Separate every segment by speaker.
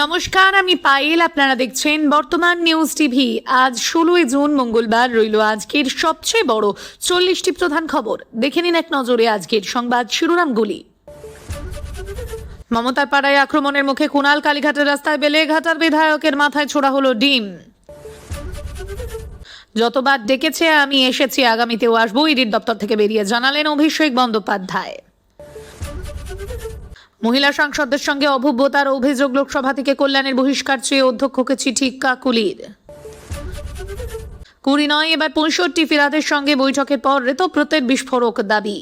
Speaker 1: নমস্কার, আমি পায়েল। আপনারা দেখছেন বর্তমান নিউজ টিভি। আজ 16 জুন মঙ্গলবার রইল আজকের সবচেয়ে বড় 40টি প্রধান খবর। দেখে নিন এক নজরে আজকের সংবাদ শিরোনামগুলি। মমতার পাড়ায় আক্রমণের মুখে কুণাল, কালীঘাটের রাস্তায় বেলেঘাটার বিধায়কের মাথায় ছোড়া হলো ডিম। যতবার ডেকেছে আমি এসেছি, আগামীতেও আসবো, ইডির দপ্তর থেকে বেরিয়ে জানালেন অভিষেক বন্দ্যোপাধ্যায়। মহিলা সাংসদদের সঙ্গে অভব্যতার অভিযোগ, লোকসভা থেকে কল্যাণের বহিষ্কার চেয়ে অধ্যক্ষকে চিঠি কাকুলির। 20 নয়, এবার 65 ফিরাদের সঙ্গে বৈঠকের পর ঋতব্রতের বিস্ফোরক দাবি।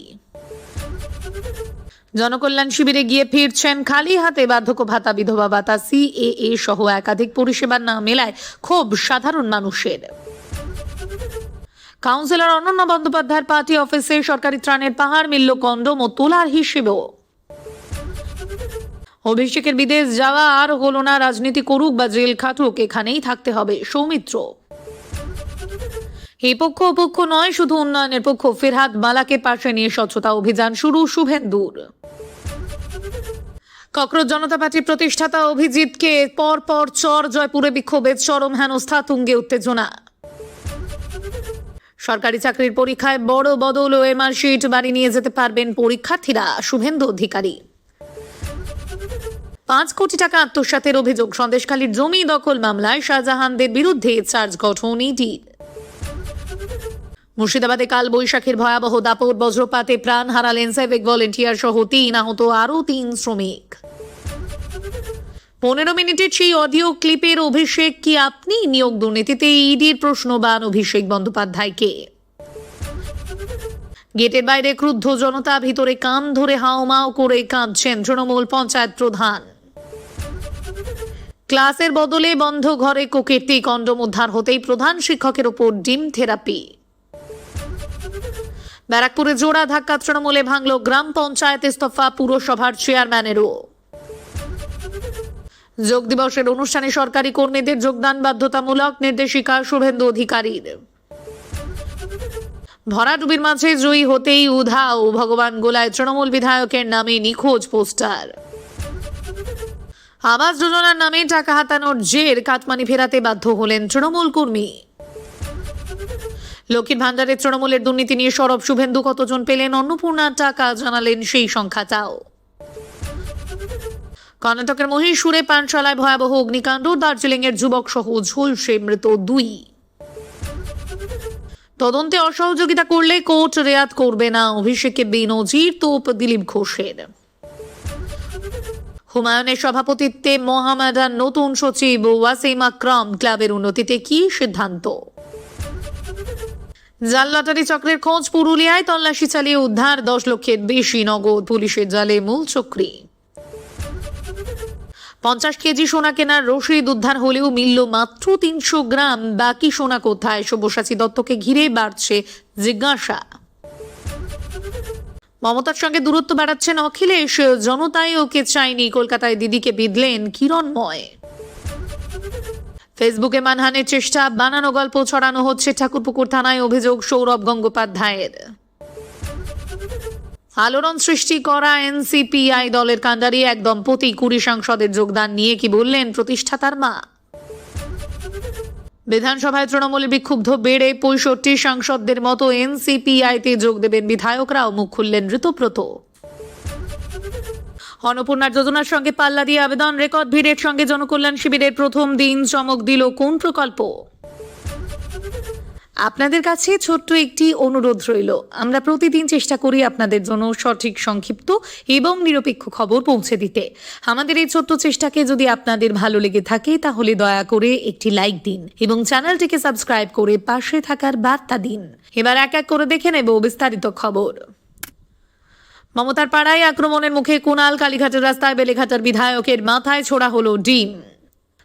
Speaker 1: জনকল্যাণ শিবিরে গিয়ে ফিরছেন খালি হাতে, বার্ধক্য ভাতা, বিধবা ভাতা, সিএএ সহ একাধিক পরিষেবা না মেলায় ক্ষোভ সাধারণ মানুষের। কাউন্সিলর অনন্যা বন্দ্যোপাধ্যায়ের পার্টি অফিসে সরকারি ত্রাণের পাহাড় মিলল কন্ডোম ও তোলার হিসেবেও। অভিষেকের বিদেশ যাওয়া আর হলো না, রাজনীতি করুক বা জেল খাটুক, এখানেই থাকতে হবে, সৌমিত্র। এই পক্ষ অপক্ষ নয়, শুধু উন্নয়নের পক্ষ। ফিরহাদ মালাকে পাশে নিয়ে স্বচ্ছতা অভিযান শুরু শুভেন্দুর। ককরোচ জনতা পার্টির প্রতিষ্ঠাতা অভিজিৎকে পর চর, জয়পুরে বিক্ষোভে চরম হেনস্থা, তুঙ্গে উত্তেজনা। সরকারি চাকরির পরীক্ষায় বড় বদল, ওএমআর শিট বাড়ি নিয়ে যেতে পারবেন পরীক্ষার্থীরা, শুভেন্দু অধিকারী। 5 কোটি টাকা আত্মসাতের অভিযোগ, সন্দেশখালীর জমি দখল মামলায় শাহজাহানদের বিরুদ্ধে চার্জ গঠন ইডির। মুর্শিদাবাদে কাল বৈশাখীর ভয়াবহ দাপট, বজ্রপাতে প্রাণ হারালেন সিভিক ভলেন্টিয়ার সহ 3, আহত আরও 3 শ্রমিক। 15 মিনিটের সেই অডিও ক্লিপের অভিষেক কি আপনি? নিয়োগ দুর্নীতিতে ইডির প্রশ্নবাণ অভিষেক বন্দ্যোপাধ্যায়কে। গেটের বাইরে ক্রুদ্ধ জনতা, ভিতরে কান ধরে হাওমাও করে কাঁদছেন তৃণমূল পঞ্চায়েত প্রধান। ক্লাসের বদলে বন্ধ ঘরে কুকীর্তি, কন্ডোম উদ্ধার হতেই প্রধান শিক্ষকের ওপর ডিম থেরাপি। ব্যারাকপুরে জোড়া ধাক্কা, তৃণমূলে ভাঙল গ্রাম পঞ্চায়েত, ইস্তফা পুরসভার চেয়ারম্যানেরও। যোগ দিবসের অনুষ্ঠানে সরকারি কর্মীদের যোগদান বাধ্যতামূলক, নির্দেশিকা শুভেন্দু অধিকারীর। ভরাডুবির মাঝে জয়ী হতেই উধাও ভগবান গোলায় তৃণমূল বিধায়কের নামে নিখোঁজ পোস্টার। আবাস যোজনার নামে টাকা হাতানোর জের, কাটমানি ফেরাতে বাধ্য হলেন তৃণমূল কর্মী। লক্ষ্মীর ভান্ডারের তৃণমূলের দুর্নীতি নিয়ে সরব শুভেন্দু, কতজন পেলেন অন্নপূর্ণার টাকা জানালেন সেই সংখ্যাটাও। কর্ণাটকের মহীশূরে পানশালায় ভয়াবহ অগ্নিকাণ্ড, দার্জিলিং এর যুবক সহ ঝলসে মৃত 2। তদন্তে অসহযোগিতা করলে কোর্ট রেয়াত করবে না, অভিষেকে বেনজির তোপ দিলীপ ঘোষের। হুমায়ুনের সভাপতিত্বে মোহামেডান নতুন সচিব ওয়াসিম আকরাম, ক্লাবের উন্নতিতে কি সিদ্ধান্ত। জাল লটারি চক্রের খোঁজ, পুরুলিয়ায় তল্লাশি চালিয়ে উদ্ধার 10 লক্ষের বেশি নগদ, পুলিশের জালে মূল চক্রী। 50 কেজি সোনা কেনার রসিদ উদ্ধার হলেও মিলল মাত্র 300 গ্রাম, বাকি সোনা কোথায়? সব্যসাচী দত্তকে ঘিরে বাড়ছে জিজ্ঞাসা। মমতার সঙ্গে দূরত্ব বাড়াচ্ছেন অখিলেশ, জনতাই ওকে চায়নি, কলকাতায় দিদিকে বিঁধলেন কিরণময়। ফেসবুকে মানহানির চেষ্টা, বানানো গল্প ছড়ানো হচ্ছে ঠাকুরপুকুর থানায়, অভিযোগ সৌরভ গঙ্গোপাধ্যায়ের। আলোড়ন সৃষ্টি করা এনসিপিআই দলের কাণ্ডারি এক দম্পতি, 20 সাংসদের যোগদান নিয়ে কি বললেন প্রতিষ্ঠাতার মা। বিধানসভায় তৃণমূলের বিক্ষুব্ধ বেড়ে 65 সাংসদদের মতো এনসিপিআইতে যোগ দেবেন বিধায়করাও, মুখ খুললেন ঋতব্রত। অন্নপূর্ণার যোজনার সঙ্গে পাল্লা দিয়ে আবেদন, রেকর্ড ভিড়ের সঙ্গে জনকল্যাণ শিবিরের প্রথম দিন, চমক দিল কোন প্রকল্প। আপনাদের কাছে ছোট্ট একটি অনুরোধ রইল, আমরা প্রতিদিন চেষ্টা করি আপনাদের জন্য সঠিক, সংক্ষিপ্ত এবং নিরপেক্ষ খবর পৌঁছে দিতে। আমাদের এই ছোট্ট চেষ্টাকে যদি আপনাদের ভালো লেগে থাকে তাহলে দয়া করে একটি লাইক দিন এবং চ্যানেলটিকে সাবস্ক্রাইব করে পাশে থাকার বার্তা দিন। এবার এক এক করে দেখে নেব বিস্তারিত খবর। মমতার পাড়ায় আক্রমণের মুখে কুণাল, কালীঘাটের রাস্তায় বেলেঘাটার বিধায়কের মাথায় ছোড়া হলো ডিম।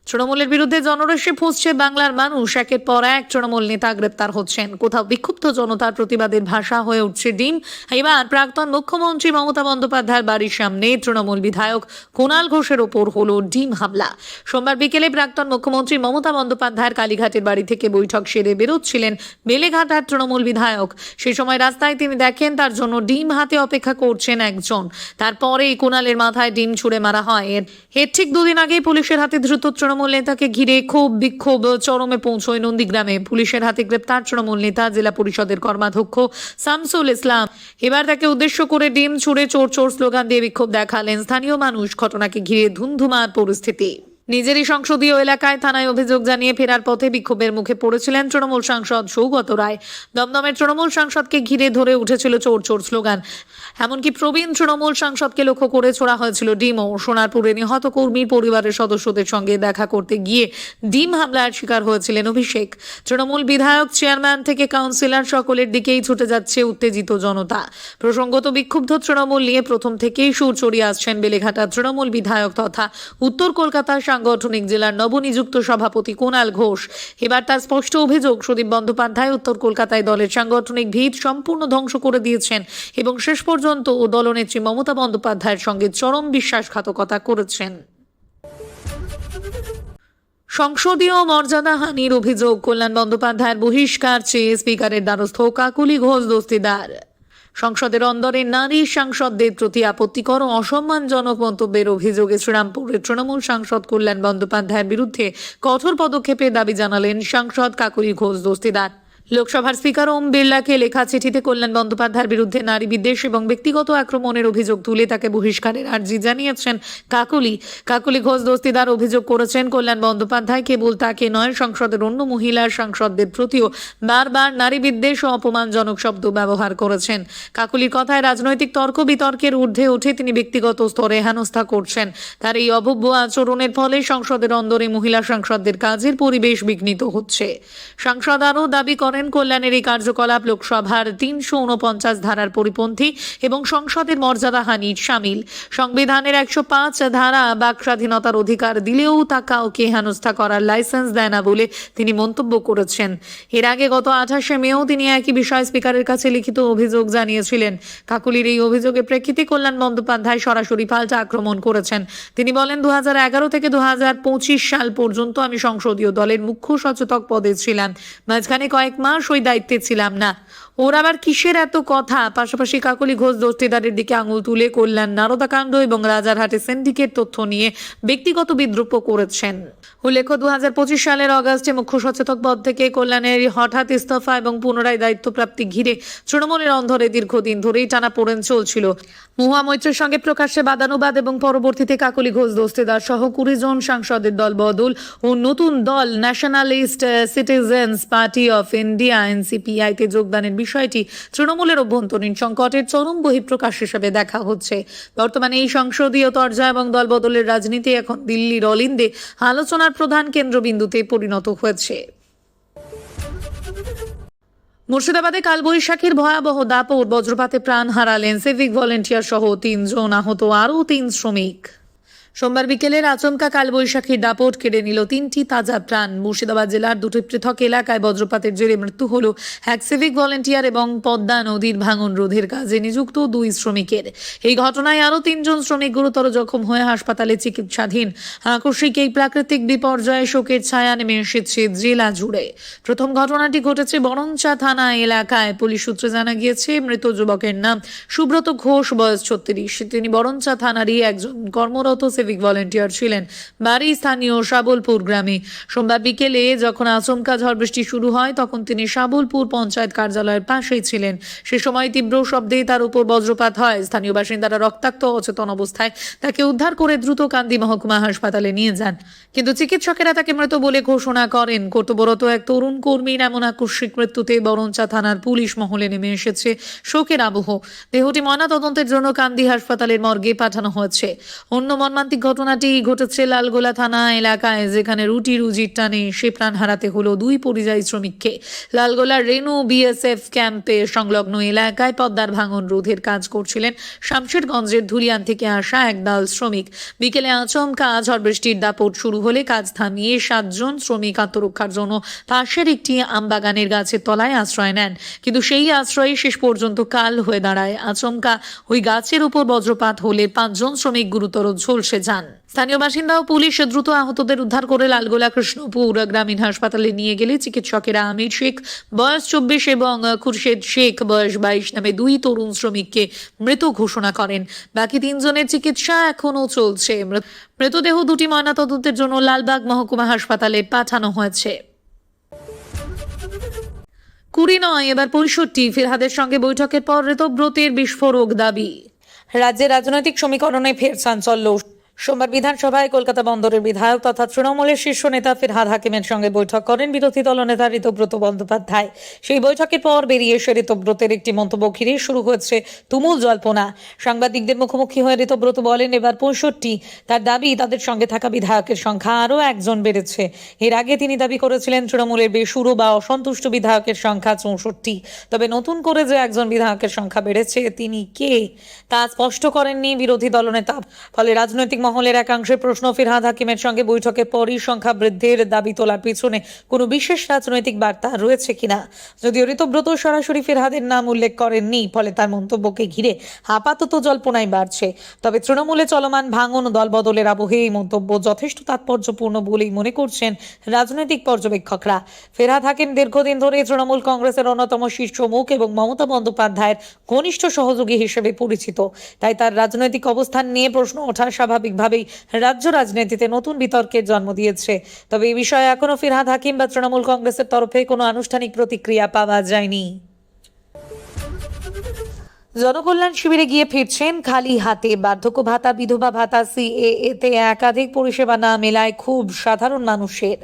Speaker 1: তৃণমূলের বিরুদ্ধে জনরোষে ফুঁসছে বাংলার মানুষ। একের পর এক তৃণমূল নেতা গ্রেপ্তার হচ্ছেন। কোথাও বিক্ষুব্ধ জনতার প্রতিবাদের ভাষা হয়ে উঠছে ডিম। এবার প্রাক্তন মুখ্যমন্ত্রী মমতা বন্দ্যোপাধ্যায়ের বাড়ির সামনে তৃণমূল বিধায়ক কুণাল ঘোষের ওপর হলো ডিম হামলা। সোমবার বিকেলে প্রাক্তন মুখ্যমন্ত্রী মমতা বন্দ্যোপাধ্যায়ের কালীঘাটের বাড়ি থেকে বৈঠক সেরে বেরোচ্ছিলেন বেলেঘাটার তৃণমূল বিধায়ক। সেই সময় রাস্তায় তিনি দেখেন তার জন্য ডিম হাতে অপেক্ষা করছেন একজন। তারপরেই কুণালের মাথায় ডিম ছুঁড়ে মারা হয়। এর ঠিক দুদিন আগেই পুলিশের হাতে ধৃত তৃণমূল নেতাকে ঘিরে ক্ষোভ বিক্ষোভ চরমে পৌঁছয় নন্দীগ্রামে। পুলিশের হাতে গ্রেপ্তার তৃণমূল নেতা জেলা পরিষদের কর্মাধ্যক্ষ শামসুল ইসলাম। এবার তাকে উদ্দেশ্য করে ডিম ছুঁড়ে চোর চোর স্লোগান দিয়ে বিক্ষোভ দেখালেন স্থানীয় মানুষ। ঘটনাকে ঘিরে ধুন্ধুমার পরিস্থিতি। নিজেরই সংসদীয় এলাকায় থানায় অভিযোগ জানিয়ে ফেরার পথে বিক্ষোভের মুখে পড়েছিলেন তৃণমূল সাংসদ সৌগত রায়। দমদমের তৃণমূল সাংসদকে ঘিরে ধরে উঠেছিল চোর চোর স্লোগান। এমনকি প্রবীণ তৃণমূল সাংসদকে লক্ষ্য করে ছোড়া হয়েছিল ডিমও। সোনারপুরে নিহত কর্মীর পরিবারের সদস্যদের সঙ্গে দেখা করতে গিয়ে ডিম হামলার শিকার হয়েছিলেন অভিষেক। তৃণমূল বিধায়ক, চেয়ারম্যান থেকে কাউন্সিলর সকলের দিকেই ছুটে যাচ্ছে উত্তেজিত জনতা। প্রসঙ্গত বিক্ষুব্ধ তৃণমূল নিয়ে প্রথম থেকেই সুর চড়িয়ে আসছেন বেলেঘাটার তৃণমূল বিধায়ক তথা উত্তর কলকাতার সাংগঠনিক জেলার নবনিযুক্ত সভাপতি কুণাল ঘোষ। এবার তার স্পষ্ট অভিযোগ, সুদীপ বন্দ্যোপাধ্যায় উত্তর কলকাতায় দলের সাংগঠনিক ভিত সম্পূর্ণ ধ্বংস করে দিয়েছেন এবং শেষ পর্যন্ত দলনেত্রী মমতা বন্দ্যোপাধ্যায়ের সঙ্গে চরম বিশ্বাসঘাতকতা করেছেন। সংসদীয় মর্যাদাহানির অভিযোগ, কল্যাণ বন্দ্যোপাধ্যায়ের বহিষ্কার চেয়ে স্পিকারের দ্বারস্থ কাকুলি ঘোষ দস্তিদার। সংসদের অন্দরে নারী সাংসদদের প্রতি আপত্তিকর ও অসম্মানজনক মন্তব্যের অভিযোগে শ্রীরামপুরের তৃণমূল সাংসদ কল্যাণ বন্দ্যোপাধ্যায়ের বিরুদ্ধে কঠোর পদক্ষেপের দাবি জানালেন সাংসদ কাকুলি ঘোষ দস্তিদার। লোকসভার স্পিকার ওম বিড়লাকে লেখা চিঠিতে কল্যাণ বন্দ্যোপাধ্যায়ের বিরুদ্ধে নারী বিদ্বেষ এবং ব্যক্তিগত আক্রমণের অভিযোগ তুলে তাকে বহিষ্কারের আর্জি জানিয়েছেন কাকুলি ঘোষ দস্তিদার। অভিযোগ করেছেন কল্যাণ বন্দ্যোপাধ্যায় কেবল তাকে নয়, সংসদের অন্য মহিলা সাংসদদের প্রতিও বারবার নারী বিদ্বেষ ও অপমানজনক শব্দ ব্যবহার করেছেন। কাকুলির কথায় রাজনৈতিক তর্ক বিতর্কের ঊর্ধ্বে উঠে তিনি ব্যক্তিগত স্তরে হেনস্থা করছেন। তার এই অভব্য আচরণের ফলে সংসদের অন্দরে মহিলা সাংসদদের কাজের পরিবেশ বিঘ্নিত হচ্ছে। সাংসদ আরও দাবি করেন কল্যাণের এই কার্যকলাপ লোকসভার ৩৪৯ ধারার পরিপন্থী এবং সংসদের মর্যাদাহানির শামিল। সংবিধানের ১০৫ ধারা বাক স্বাধীনতার অধিকার দিলেও তা কাউকে হেনস্থা করার লাইসেন্স দেয় না বলে তিনি মন্তব্য করেছেন। এর আগে গত ২৮শে মেও তিনি একই বিষয়ে স্পিকারের কাছে লিখিত অভিযোগ জানিয়েছিলেন। কাকুলির এই অভিযোগের প্রেক্ষিতে কল্যাণ বন্দ্যোপাধ্যায় সরাসরি পাল্টা আক্রমণ করেছেন। তিনি বলেন, ২০১১ থেকে ২০২৫ সাল পর্যন্ত আমি সংসদীয় দলের মুখ্য সচেতক পদে ছিলাম। মাঝখানে কয়েক মাস ওই দায়িত্বে ছিলাম না। ওর আবার কিসের এত কথা? পাশাপাশি কাকুলি ঘোষ দস্তিদারের দিকে আঙুল তুলে কল্যাণ নারদাকাণ্ড এবং রাজারহাটে সিন্ডিকেট তথ্য নিয়ে ব্যক্তিগত বিদ্রুপ করেছেন। উল্লেখ্য, ২০২৫ সালের অগাস্টে মুখ্য সচেতক পদ থেকে কল্যাণের হঠাৎ ইস্তফা এবং পুনরায় দায়িত্বপ্রাপ্তি ঘিরে তৃণমূলের অন্ধরে দীর্ঘদিন ধরেই টানাপোড়েন চলছিল। মহুয়া মৈত্রের সঙ্গে প্রকাশ্যে বাদানুবাদ এবং পরবর্তীতে কাকুলি ঘোষ দস্তিদার সহ ২০ জন সাংসদের দল বদল ও নতুন দল nationalist citizens party of India NCPI-তে যোগদানের বিষয়টি তৃণমূলের অভ্যন্তরীণ সংকটের চরম বহিঃপ্রকাশ হিসেবে দেখা হচ্ছে। বর্তমানে এই সংসদীয় তরজা এবং দলবদলের রাজনীতি এখন দিল্লির অলিন্দে আলোচনার প্রধান কেন্দ্রবিন্দুতে পরিণত হয়েছে। মুর্শিদাবাদে কালবৈশাখীর ভয়াবহ দাপট, বজ্রপাতে প্রাণ হারালেন সিভিক ভলেন্টিয়ার সহ ৩ জন, আহত আরও ৩ শ্রমিক। সোমবার বিকেলের আচমকা কালবৈশাখীর দাপট কেড়ে নিল ৩টি তাজা প্রাণ। মুর্শিদাবাদ জেলার দুটি পৃথক এলাকায় বজ্রপাতের জেরে মৃত্যু হল এক সিভিক ভলেন্টিয়ার এবং পদ্মা নদীর ভাঙন রোধের কাজে নিযুক্ত ২ শ্রমিকের। এই ঘটনায় আরও ৩ জন শ্রমিক গুরুতর জখম হয়ে হাসপাতালে চিকিৎসাধীন। আকস্মিক এই প্রাকৃতিক বিপর্যয়ে শোকের ছায়া নেমে এসেছে জেলা জুড়ে। প্রথম ঘটনাটি ঘটেছে বরঞ্চা থানা এলাকায়। পুলিশ সূত্রে জানা গিয়েছে, মৃত যুবকের নাম সুব্রত ঘোষ, বয়স ৩৬। তিনি বরঞ্চা থানারই একজন কর্মরত সিভিক ভলেন্টিয়ার ছিলেন। বাড়ি স্থানীয় শাবলপুর গ্রামে। সোমবার বিকেলে যখন আচমকা ঝড় বৃষ্টি শুরু হয় তখন তিনি শাবলপুর পঞ্চায়েত কার্যালয়ের পাশেই ছিলেন। সে সময় তীব্র শব্দে তার উপর বজ্রপাত হয়। স্থানীয় বাসিন্দারা রক্তাক্ত অচেতন অবস্থায় তাকে উদ্ধার করে দ্রুত কান্দি মহকুমা হাসপাতালে নিয়ে যান, কিন্তু চিকিৎসকেরা তাকে মৃত বলে ঘোষণা করেন। কর্তব্যরত এক তরুণ কর্মীর এমন আকস্মিক মৃত্যুতে বরঞ্চা থানার পুলিশ মহলে নেমে এসেছে শোকের আবহ। দেহটি ময়নাতদন্তের জন্য কান্দি হাসপাতালের মর্গে পাঠানো হয়েছে। অন্য মর্মান্তিক মর্মান্তিক ঘটনাটি ঘটেছে লালগোলা থানা এলাকায়, যেখানে রুটি রুজির টানে সে প্রাণ হারাতে হলো দুই পরিযায়ী শ্রমিককে। লালগোলার রেনু বিএসএফ ক্যাম্পে সংলগ্ন এলাকায় পদ্মার ভাঙন রোধের কাজ করছিলেন শামশেরগঞ্জের ধুলিয়ান থেকে আসা একদল শ্রমিক। বিকেলে আচমকা ঝড় বৃষ্টির দাপট শুরু হলে কাজ থামিয়ে 7 জন শ্রমিক আত্মরক্ষার জন্য পাশের একটি আমবাগানের গাছের তলায় আশ্রয় নেন, কিন্তু সেই আশ্রয়ে শেষ পর্যন্ত কাল হয়ে দাঁড়ায়। আচমকা ওই গাছের উপর বজ্রপাত হলে 5 জন শ্রমিক গুরুতর ঝলসে যান। স্থানীয় বাসিন্দা ও পুলিশ দ্রুত আহতদের উদ্ধার করে লালগোলা কৃষ্ণপুর গ্রামীণ হাসপাতালে নিয়ে গেলে চিকিৎসকেরা আমির শেখ বয়স 24 এবং খুরশেদ শেখ বয়স 22 নামে 2 তরুণ শ্রমিককে মৃত ঘোষণা করেন। বাকি 3 জনের চিকিৎসা এখনও চলছে। মৃতদেহ দুটি ময়নাতদন্তের জন্য লালবাগ মহকুমা হাসপাতালে পাঠানো হয়েছে। 20 নয়, এবার 65। ফিরহাদের সঙ্গে বৈঠকের পর ঋতব্রতের বিস্ফোরক দাবি। রাজ্যের রাজনৈতিক সমীকরণে ফের চাঞ্চল্য। সোমবার বিধানসভায় কলকাতা বন্দরের বিধায়ক তথা তৃণমূলের শীর্ষ নেতা ফিরহাদ হাকিমের সঙ্গে বৈঠক করেন বিরোধী দলনেতা ঋতব্রত বন্দ্যোপাধ্যায়। সেই বৈঠকের পর বেরিয়ে এসে ঋতব্রতের একটি মন্তব্য ঘিরে শুরু হয়েছে তুমুল জল্পনা। সাংবাদিকদের মুখোমুখি হয়ে ঋতব্রত বলেন, এবার 65। তার দাবি, তাদের সঙ্গে থাকা বিধায়কের সংখ্যা আরও একজন বেড়েছে। এর আগে তিনি দাবি করেছিলেন তৃণমূলের বেসুরো বা অসন্তুষ্ট বিধায়কের সংখ্যা 64। তবে নতুন করে যে একজন বিধায়কের সংখ্যা বেড়েছে তিনি কে তা স্পষ্ট করেননি বিরোধী দলনেতা। ফলে রাজনৈতিক মহলের একাংশের প্রশ্ন, ফিরহাদ হাকিমের সঙ্গে বৈঠকের পরই সংখ্যা বৃদ্ধির দাবি তোলার পিছনে কোনো বিশেষ রাজনৈতিক বার্তা রয়েছে কিনা। যদিও ঋতব্রত সরাসরি ফিরহাদের নাম উল্লেখ করেননি, ফলে তার মন্তব্যকে ঘিরে আপাতত জল্পনাই বাড়ছে। তবে তৃণমূলে চলমান ভাঙন দল বদলের আবহে এই মন্তব্য যথেষ্ট তাৎপর্যপূর্ণ বলেই মনে করছেন রাজনৈতিক পর্যবেক্ষকরা। ফিরহাদ হাকিম দীর্ঘদিন ধরে তৃণমূল কংগ্রেসের অন্যতম শীর্ষ মুখ এবং মমতা বন্দ্যোপাধ্যায়ের ঘনিষ্ঠ সহযোগী হিসেবে পরিচিত। তাই তার রাজনৈতিক অবস্থান নিয়ে প্রশ্ন ওঠা স্বাভাবিকভাবেই রাজ্য রাজনীতিতে নতুন বিতর্কের জন্ম দিয়েছে। তবে এই বিষয়ে এখনো ফিরহাদ হাকিম বা তৃণমূল কংগ্রেসের তরফে কোনো আনুষ্ঠানিক প্রতিক্রিয়া পাওয়া যায়নি। জনকল্যাণ শিবিরে গিয়ে ফিরছেন খালি হাতে। বার্ধক্য ভাতা, বিধবা ভাতা, সিএএ তে একাধিক পরিষেবা না মেলায় ক্ষোভ সাধারণ মানুষের।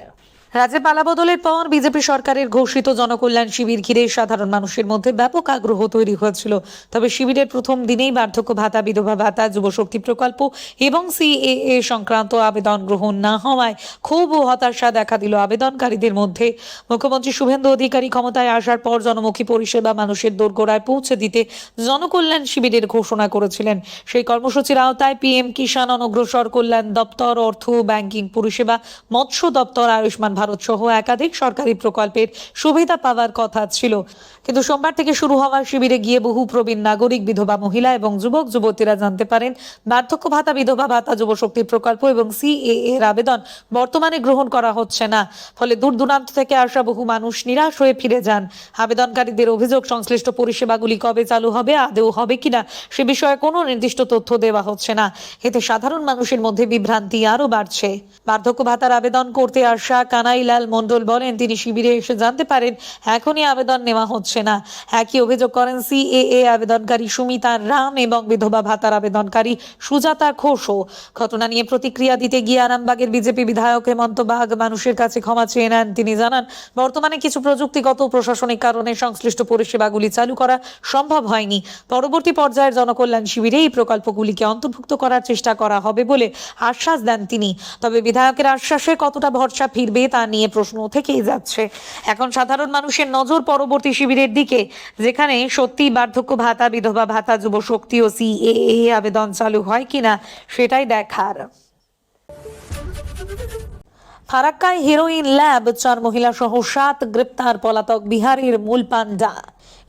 Speaker 1: রাজ্যে পালাবদলের পর বিজেপি সরকারের ঘোষিত জনকল্যাণ শিবির ঘিরে সাধারণ মানুষের মধ্যে ব্যাপক আগ্রহ তৈরি হয়েছিল। তবে শিবিরের প্রথম দিনেই বার্ধক্য ভাতা, বিধবা ভাতা, যুবশক্তি প্রকল্প এবং সিএএ সংক্রান্ত আবেদন গ্রহণ না হওয়ায় ক্ষোভ ও হতাশা দেখা দিল আবেদনকারীদের মধ্যে। মুখ্যমন্ত্রী শুভেন্দু অধিকারী ক্ষমতায় আসার পর জনমুখী পরিষেবা মানুষের দোরগোড়ায় পৌঁছে দিতে জনকল্যাণ শিবিরের ঘোষণা করেছিলেন। সেই কর্মসূচির আওতায় পিএম কিষাণ, অনগ্রসর কল্যাণ দপ্তর, অর্থ ব্যাংকিং পরিষেবা, মৎস্য দপ্তর, আয়ুষ্মান ভারত সহ একাধিক সরকারি প্রকল্পের সুবিধা পাওয়ার কথা ছিল। কিন্তু সোমবার থেকে শুরু হওয়া শিবিরে গিয়ে বহু প্রবীণ নাগরিক, বিধবা মহিলা এবং যুবক যুবতীরা জানতে পারেন বার্ধক্য ভাতা, বিধবা ভাতা, যুবশক্তি প্রকল্প এবং সিএএ এর আবেদন বর্তমানে গ্রহণ করা হচ্ছে না। ফলে দূর দূরান্ত থেকে আসা বহু মানুষ নিরাশ হয়ে ফিরে যান। আবেদনকারীদের অভিযোগ, সংশ্লিষ্ট পরিষেবাগুলি কবে চালু হবে, আদৌ হবে কিনা সে বিষয়ে কোনো নির্দিষ্ট তথ্য দেওয়া হচ্ছে না। এতে সাধারণ মানুষের মধ্যে বিভ্রান্তি আরও বাড়ছে। বার্ধক্য ভাতার আবেদন করতে আসা কানাইলাল মণ্ডল বলেন, তিনি শিবিরে এসে জানতে পারেন এখনই আবেদন নেওয়া হচ্ছে না। একই অভিযোগ করেন সিএএ আবেদনকারী সুমিতা রাম এবং বিধবা ভাতার আবেদনকারী সুজাতা ঘোষও। ঘটনা নিয়ে প্রতিক্রিয়া দিতে গিয়ে আরামবাগের বিজেপি বিধায়ক হেমন্ত বাগ মানুষের কাছে ক্ষমা চেয়ে নেন। তিনি জানান, বর্তমানে কিছু প্রযুক্তিগত প্রশাসনিক কারণে সংশ্লিষ্ট পরিষেবাগুলি চালু করা সম্ভব হয়নি। পরবর্তী পর্যায়ের জনকল্যাণ শিবিরে এই প্রকল্পগুলিকে অন্তর্ভুক্ত করার চেষ্টা করা হবে বলে আশ্বাস দেন তিনি। তবে বিধায়কের আশ্বাসে কতটা ভরসা ফিরবে তা নিয়ে প্রশ্ন থেকেই যাচ্ছে। এখন সাধারণ মানুষের নজর পরবর্তী শিবিরের দিকে, যেখানে সত্যি বার্ধক্য ভাতা, বিধবা ভাতা, যুবশক্তি ও সিএএ আবেদন চালু হয় কিনা সেটাই দেখার। ফারাক্কায় হেরোইন ল্যাব, 4 মহিলা সহ 7 গ্রেপ্তার, পলাতক বিহারের মূল পান্ডা।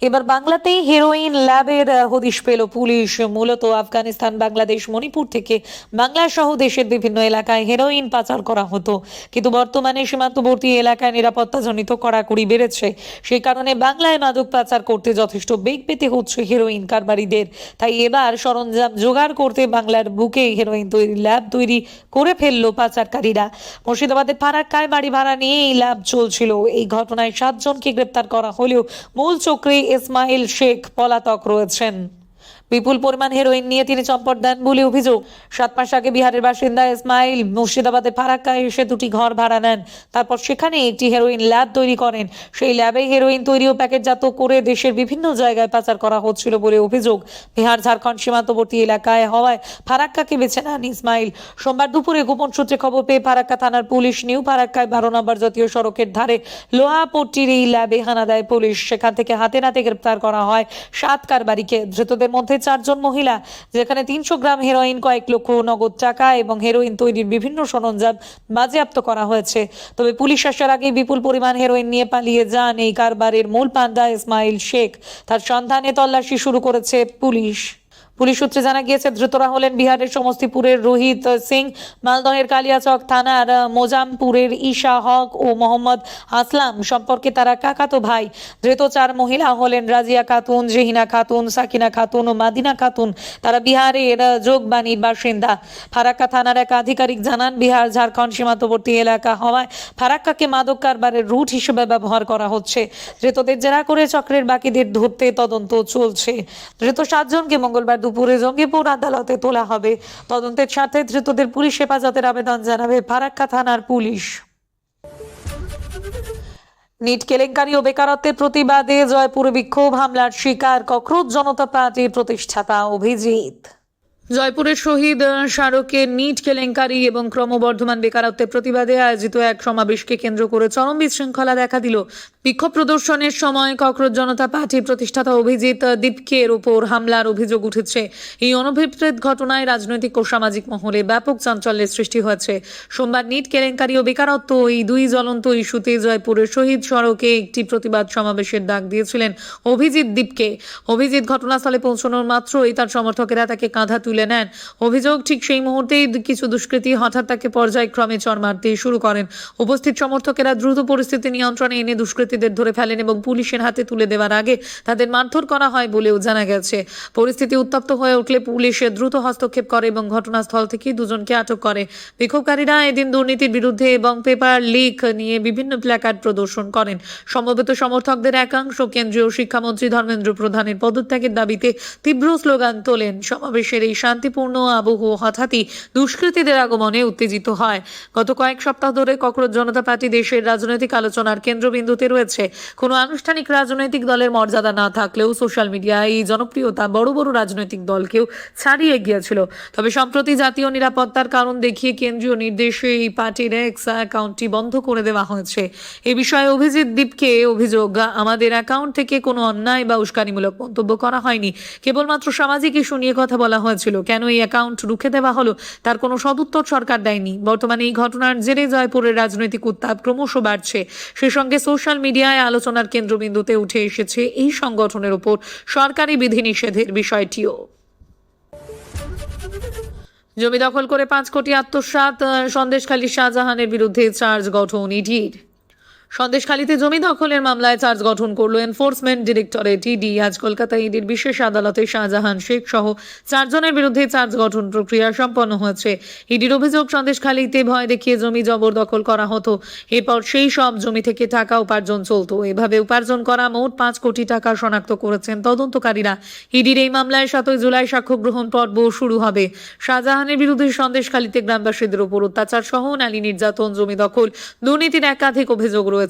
Speaker 1: এবার বাংলাতেই হেরোইন ল্যাবের হদিশ পেল পুলিশ। মূলত আফগানিস্তান, বাংলাদেশ, মণিপুর থেকে বাংলা সহ দেশের বিভিন্ন এলাকায় হেরোইন পাচার করা হতো, কিন্তু বর্তমানে সীমান্তবর্তী এলাকায় নিরাপত্তাজনিত কড়াকড়ি বেড়েছে। সেই কারণে বাংলায় মাদক পাচার করতে যথেষ্ট বেগ পেতে হচ্ছে হেরোইন কারবারিদের। তাই এবার সরঞ্জাম জোগাড় করতে বাংলার বুকে হেরোইন তৈরি ল্যাব তৈরি করে ফেললো পাচারকারীরা। মুর্শিদাবাদের ফারাক্কায় বাড়ি ভাড়া নিয়ে এই ল্যাব চলছিল। এই ঘটনায় 7 জনকে গ্রেপ্তার করা হলেও মূল চক্রে ইসমাইল শেখ পলাতক রয়েছেন। বিপুল পরিমাণ হেরোইন নিয়ে তিনি চম্পট দেন বলে অভিযোগ। 7 মাস আগে বিহারের বাসিন্দা ইসমাইল মুর্শিদাবাদে ফারাক্কায় এসে 2টি ঘর ভাড়া নেন। তারপর সেখানে একটি হেরোইন ল্যাব তৈরি করেন। সেই ল্যাবে হেরোইন তৈরি ও প্যাকেটজাত করে দেশের বিভিন্ন জায়গায় পাচার করা হচ্ছিল বলে অভিযোগ। বিহার ঝাড়খণ্ড সীমান্তবর্তী এলাকায় হওয়ায় ফারাক্কাকে বেছে নেন ইসমাইল। সোমবার দুপুরে গোপন সূত্রে খবর পেয়ে ফারাক্কা থানার পুলিশ নিউ ফারাক্কায় 12 নম্বর জাতীয় সড়কের ধারে লোহাপট্টির এই ল্যাবে হানা দেয় পুলিশ। সেখান থেকে হাতে নাতে গ্রেপ্তার করা হয় 7 কারবারিকে। ধৃতদের মধ্যে 4 জন মহিলা, যেখানে 300 গ্রাম হেরোইন, কয়েক লক্ষ নগদ টাকা এবং হেরোইন তৈরির বিভিন্ন সরঞ্জাম বাজেয়াপ্ত করা হয়েছে। তবে পুলিশ আসার আগে বিপুল পরিমাণ হেরোইন নিয়ে পালিয়ে যান এই কারবারের মূল পান্ডা ইসমাইল শেখ। তার সন্ধানে তল্লাশি শুরু করেছে পুলিশ। পুলিশ সূত্রে জানা গিয়েছে, ধৃতরা হলেন বিহারের সমস্তিপুরের রোহিত সিং, মালদহের কালিয়াচক থানার মোজামপুরের ঈশা হক ও মোহাম্মদ আসলাম। সম্পর্কে তারা কাকাতো ভাই। ধৃত 4 মহিলা হলেন রাজিয়া খাতুন, জেহিনা খাতুন, সাকিনা খাতুন ও মাদিনা খাতুন। তারা বিহারের যোগবাণীর বাসিন্দা। ফারাক্কা থানার এক আধিকারিক জানান, বিহার ঝাড়খণ্ড সীমান্তবর্তী এলাকা হওয়ায় ফারাক্কাকে মাদক কারবারের রুট হিসেবে ব্যবহার করা হচ্ছে। ধৃতদের জেরা করে চক্রের বাকিদের ধরতে তদন্ত চলছে। ধৃত 7 জনকে মঙ্গলবার দুপুরে জঙ্গিপুর আদালতে তোলা হবে। তদন্তের স্বার্থে ধৃতদের পুলিশ হেফাজতের আবেদন জানাবে ফারাক্কা থানার পুলিশ। নিট কেলেঙ্কারি ও বেকারত্বের প্রতিবাদে জয়পুরে বিক্ষোভ হামলার শিকার ককরোচ জনতা পার্টির প্রতিষ্ঠাতা অভিজিৎ। জয়পুরের শহীদ স্মারকে নিট কেলেঙ্কারি এবং ক্রমবর্ধমান বেকারত্বের প্রতিবাদে আয়োজিত এক সমাবেশকে কেন্দ্র করে চরম বিশৃঙ্খলা দেখা দিল। বিক্ষোভ প্রদর্শনের সময় ককরোচ জনতা পার্টির প্রতিষ্ঠাতা অভিজিৎ দীপকের উপর হামলার অভিযোগ উঠেছে। এই অনভিপ্রেত ঘটনায় রাজনৈতিক ও সামাজিক মহলে ব্যাপক চাঞ্চল্যের সৃষ্টি হয়েছে। সোমবার নিট কেলেঙ্কারি ও বেকারত্ব এই 2 জ্বলন্ত ইস্যুতে জয়পুরের শহীদ সড়কে একটি প্রতিবাদ সমাবেশের ডাক দিয়েছিলেন অভিজিৎ দীপকে। অভিজিৎ ঘটনাস্থলে পৌঁছানোর মাত্রই তার সমর্থকেরা তাকে কাঁধা তুলে নেন। অভিযোগ, ঠিক সেই মুহূর্তেই কিছু দুষ্কৃতী হঠাৎ তাকে পর্যায়ক্রমে চড় মারতে শুরু করেন। উপস্থিত সমর্থকেরা দ্রুত পরিস্থিতি নিয়ন্ত্রণে এনে দুষ্কৃতীদের ধরে ফেলেন এবং পুলিশের হাতে তুলে দেওয়ার আগে তাদের মারধর করা হয় বলেও জানা গেছে। পরিস্থিতি উত্তপ্ত হয়ে উঠলে পুলিশ দ্রুত হস্তক্ষেপ করে এবং ঘটনাস্থল থেকে 2 জনকে আটক করে। বিক্ষোভকারীরা এদিন দুর্নীতির বিরুদ্ধে এবং পেপার লিক নিয়ে বিভিন্ন প্ল্যাকার্ড প্রদর্শন করেন। সমবেত সমর্থকদের একাংশ কেন্দ্রীয় শিক্ষামন্ত্রী ধর্মেন্দ্র প্রধানের পদত্যাগের দাবিতে তীব্র স্লোগান তোলেন। সমাবেশের এই শান্তিপূর্ণ আবহ হঠাৎই দুষ্কৃতীদের আগমনে উত্তেজিত হয়। গত কয়েক সপ্তাহ ধরে ককরোচ জনতা পার্টি দেশের রাজনৈতিক আলোচনার কেন্দ্রবিন্দুতে রয়েছে। কোনো আনুষ্ঠানিক রাজনৈতিক দলের মর্যাদা না থাকলেও সোশ্যাল মিডিয়ায় এই জনপ্রিয়তা বড় বড় রাজনৈতিক দলকেও ছাড়িয়ে গিয়েছিল। তবে সম্প্রতি জাতীয় নিরাপত্তার কারণ দেখিয়ে কেন্দ্রীয় নির্দেশে এই পার্টির এক্স অ্যাকাউন্টটি বন্ধ করে দেওয়া হয়েছে। এ বিষয়ে অভিজিৎ দীপকে অভিযোগ, আমাদের অ্যাকাউন্ট থেকে কোনো অন্যায় বা উস্কানিমূলক মন্তব্য করা হয়নি, কেবলমাত্র সামাজিক ইস্যু নিয়ে কথা বলা হয়েছিল। কেন এই অ্যাকাউন্ট রুখে দেওয়া হলো তার কোনো সদুত্তর সরকার দেয়নি। বর্তমানে এই ঘটনার জেরে জয়পুরের রাজনৈতিক উত্তাপ ক্রমশ বাড়ছে। সে সঙ্গে সোশ্যাল মিডিয়ায় আলোচনার কেন্দ্রবিন্দুতে উঠে এসেছে এই সংগঠনের উপর সরকারি বিধিনিষেধের বিষয়টিও। জমি দখল করে 5 কোটি আত্মসাৎ, সন্দেশখালী শাহজাহানের বিরুদ্ধে চার্জ গঠন ইডির। সন্দেশখালীতে জমি দখলের মামলায় চার্জ গঠন করল এনফোর্সমেন্ট ডিরেক্টরেট ইডি। আজ কলকাতা ইডির বিশেষ আদালতে শাহজাহান শেখ সহ 4 জনের বিরুদ্ধে চার্জ গঠন প্রক্রিয়া সম্পন্ন হয়েছে। ইডির অভিযোগ, সন্দেশখালীতে ভয় দেখিয়ে জমি জবরদখল করা হতো। এরপর সেই সব জমি থেকে টাকা উপার্জন চলতো। এভাবে উপার্জন করা মোট 5 কোটি টাকা শনাক্ত করেছেন তদন্তকারীরা। ইডির এই মামলায় 7 জুলাই সাক্ষ্য গ্রহণ পর্ব শুরু হবে। শাহজাহানের বিরুদ্ধে সন্দেশখালীতে গ্রামবাসীদের উপর অত্যাচার সহ নারী নির্যাতন, জমি দখল, দুর্নীতির একাধিক অভিযোগ রয়েছে।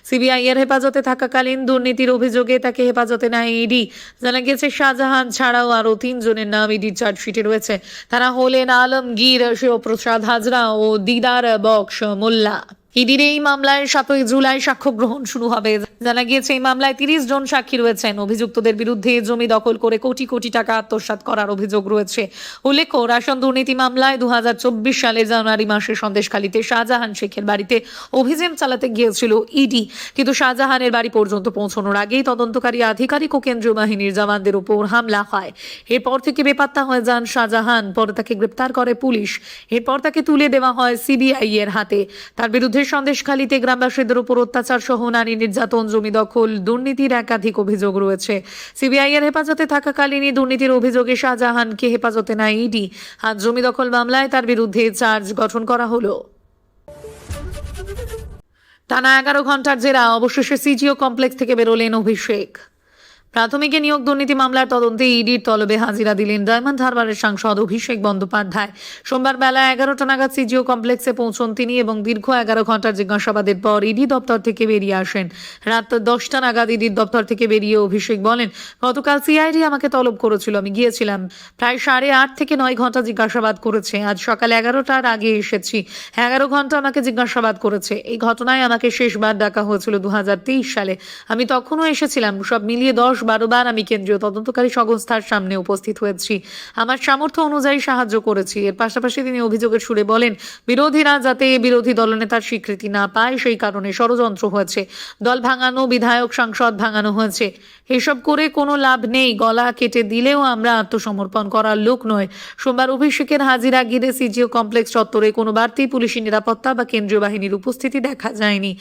Speaker 1: সিবিআই এর হেফাজতে থাকাকালীন দুর্নীতির অভিযোগে তাকে হেফাজতে নেয় ইডি। জানা গেছে, শাহজাহান ছাড়াও আরো 3 জনের নাম ইডির চার্জশিটে রয়েছে। তারা হলেন আলমগীর শিবপ্রসাদ হাজরা ও দিদার বক্স মোল্লা। ইডির এই মামলায় 7 জুলাই সাক্ষ্য গ্রহণ শুরু হবে। জানা গিয়েছে, এই মামলায় 30 জন সাক্ষী রয়েছেন। অভিযুক্তদের বিরুদ্ধে জমি দখল করে কোটি কোটি টাকা আত্মসাৎ করার অভিযোগ রয়েছে। উল্লেখ্য, রাশন দুর্নীতি মামলায় 2024 সালের জানুয়ারি মাসে সন্দেশখালীতে শাহজাহান শেখের বাড়িতে অভিযান চালাতে গিয়েছিল ইডি, কিন্তু শাহজাহানের বাড়ি পর্যন্ত পৌঁছানোর আগেই তদন্তকারী আধিকারিক ও কেন্দ্রীয় বাহিনীর জওয়ানদের উপর হামলা হয়। এরপর থেকে বেপাত্তা হয়ে যান শাহজাহান। পরে তাকে গ্রেপ্তার করে পুলিশ। এরপর তাকে তুলে দেওয়া হয় সিবিআই এর হাতে। তার বিরুদ্ধে সন্দেশখালীতে গ্রামবাসীদের উপর অত্যাচার সহ নারী নির্যাতন, জমি দখল, দুর্নীতির একাধিক অভিযোগ রয়েছে। সিবিআই এর হেফাজতে থাকাকালীনই দুর্নীতির অভিযোগে শাহজাহানকে হেফাজতে নেয় ইডি। আজ জমি দখল মামলায় তার বিরুদ্ধে চার্জ গঠন করা হলো। টানা 11 ঘন্টার জেরা অবশেষে সিজিও কমপ্লেক্স থেকে বেরোলেন অভিষেক। প্রাথমিকে নিয়োগ দুর্নীতি মামলার তদন্তে ইডির তলবে হাজিরা দিলেন ডায়মন্ড হারবারের সাংসদ অভিষেক বন্দ্যোপাধ্যায়। সোমবার বেলা 11টা নাগাদ সিজিও কমপ্লেক্সে পৌঁছন তিনি এবং দীর্ঘ 11 ঘন্টার জিজ্ঞাসাবাদের পর ইডি দপ্তর থেকে বেরিয়ে আসেন। রাত 10টা নাগাদ ইডির দপ্তর থেকে বেরিয়ে অভিষেক বলেন, গতকাল সিআইডি আমাকে তলব করেছিল, আমি গিয়েছিলাম। প্রায় 8.5 থেকে 9 ঘন্টা জিজ্ঞাসাবাদ করেছে। আজ সকাল 11টার আগে এসেছি। 11 ঘন্টা আমাকে জিজ্ঞাসাবাদ করেছে। এই ঘটনায় আমাকে শেষবার ডাকা হয়েছিল 2023 সালে। আমি তখনও এসেছিলাম। সব মিলিয়ে 10-12 বার আমি কেন্দ্রীয় তদন্তকারী সংস্থার সামনে উপস্থিত হয়েছি। আমার সামর্থ্য অনুযায়ী সাহায্য করেছি। এর পাশাপাশি তিনি অভিযোগের সুরে বলেন, বিরোধীরা যাতে বিরোধী দলনেতার স্বীকৃতি না পায় সেই কারণে ষড়যন্ত্র হয়েছে। দল ভাঙানো, বিধায়ক সাংসদ ভাঙানো হয়েছে। এসব করে কোনো লাভ নেই। গলা কেটে দিলেও আমরা আত্মসমর্পণ করার লোক নয়। সোমবার অভিষেকের হাজিরা ঘিরে সিজিও কমপ্লেক্স চত্বরে কোনো বাড়তি পুলিশি নিরাপত্তা বা কেন্দ্রীয় বাহিনীর উপস্থিতি দেখা যায়নি।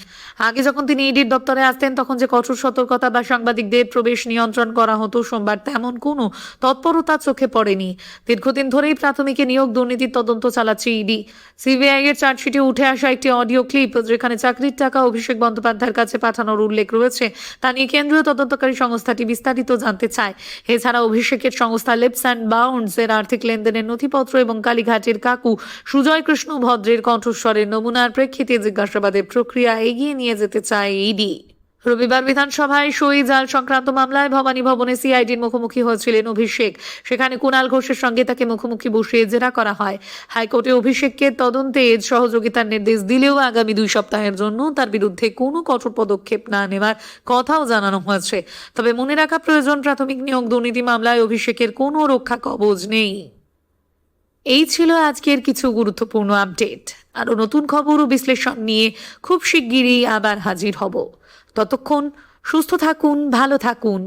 Speaker 1: আগে যখন তিনি ইডির দপ্তরে আসতেন তখন যে কঠোর সতর্কতা বা সাংবাদিকদের প্রবেশ নিয়ন্ত্রণ করা হতো, সোমবার তেমন কোনো তৎপরতা চোখে পড়েনি। দীর্ঘদিন ধরেই প্রাথমিকে নিয়োগ দুর্নীতির তদন্ত চালাচ্ছে ইডি। সিবিআই এর চার্জশিটে উঠে আসা একটি অডিও ক্লিপ যেখানে চাকরির টাকা অভিষেক বন্দ্যোপাধ্যায়ের কাছে পাঠানোর উল্লেখ রয়েছে, তা নিয়ে কেন্দ্রীয় তদন্তকারী সংস্থাটি বিস্তারিত জানতে চায়। এছাড়া অভিষেকের সংস্থা লেপস অ্যান্ড বাউন্ডস এর আর্থিক লেনদেনের নথিপত্র এবং কালীঘাটের কাকু সুজয় কৃষ্ণ ভদ্রের কণ্ঠস্বরের নমুনার প্রেক্ষিতে জিজ্ঞাসাবাদের প্রক্রিয়া এগিয়ে নিয়ে যেতে চায় ইডি। রবিবার বিধানসভায় সই জাল সংক্রান্ত মামলায় ভবানী ভবনে সিআইডির মুখোমুখি হয়েছিলেন অভিষেক। সেখানে কুণাল ঘোষের সঙ্গে তাকে মুখোমুখি বসিয়ে জেরা করা হয়। হাইকোর্টে অভিষেককে তদন্তে সহযোগিতার নির্দেশ দিলেও আগামী 2 সপ্তাহের জন্য তার বিরুদ্ধে কোনো কঠোর পদক্ষেপ না নেওয়ার কথাও জানানো হয়েছে। তবে মনে রাখা প্রয়োজন, প্রাথমিক নিয়োগ দুর্নীতি মামলায় অভিষেকের কোনো রক্ষা কবচ নেই। এই ছিল আজকের কিছু গুরুত্বপূর্ণ আপডেট। আরও নতুন খবর ও বিশ্লেষণ নিয়ে খুব শিগগিরই আবার হাজির হব। ততক্ষণ সুস্থ থাকুন, ভালো থাকুন।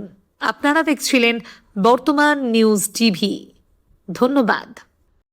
Speaker 1: আপনারা দেখছিলেন বর্তমান নিউজ টিভি। ধন্যবাদ।